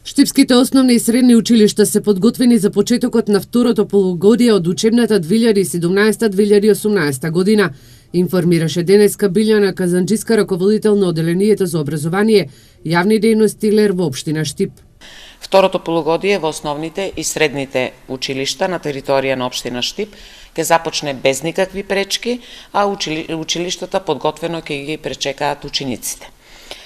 Штипските основни и средни училишта се подготвени за почетокот на второто полугодие од учебната 2017-2018 година, информираше денеска Билјана Казанџиска, раководител на Оделението за образование, јавни дејности ЛЕР во општина Штип. Второто полугодие во основните и средните училишта на територија на општина Штип ќе започне без никакви пречки, а училиштата подготвено ќе ги пречекаат учениците.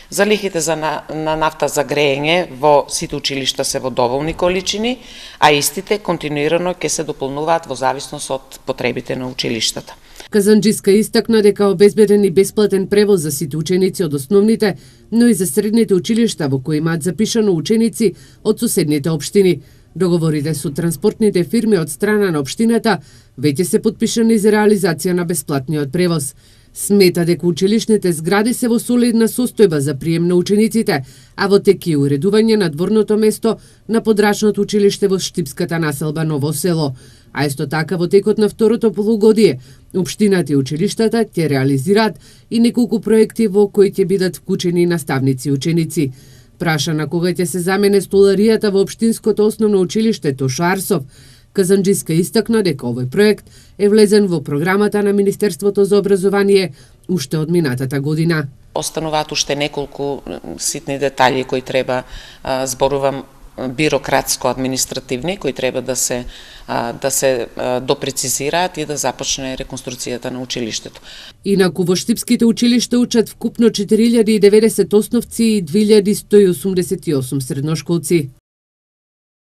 Залихите на нафта за грејење во сите училишта се во доволни количини, а истите континуирано ќе се дополнуваат во зависност од потребите на училиштата. Казанџиска истакна дека обезбеден и бесплатен превоз за сите ученици од основните, но и за средните училишта во кои имаат запишано ученици од соседните општини. Договорите со транспортните фирми од страна на општината веќе се подпишани за реализација на бесплатниот превоз. Смета дека училишните згради се во солидна состојба за прием на учениците, а во тек и уредување на дворното место на подрачното училиште во штипската населба Ново село. А исто така во текот на второто полугодие, општината и училиштата ќе реализираат и неколку проекти во кои ќе бидат вклучени наставници и ученици. Прашана кога ќе се замене столаријата во општинското основно училиште Тошо Арсов, Казанџиска истакна дека овој проект е влезен во програмата на Министерството за образование уште од минатата година. Остануваат уште неколку ситни детали кои треба, зборувам бирократско-административни, кои треба да се допрецизираат и да започне реконструкцијата на училиштето. Инаку во штипските училишта учат вкупно 4090 основци и 2188 средношколци.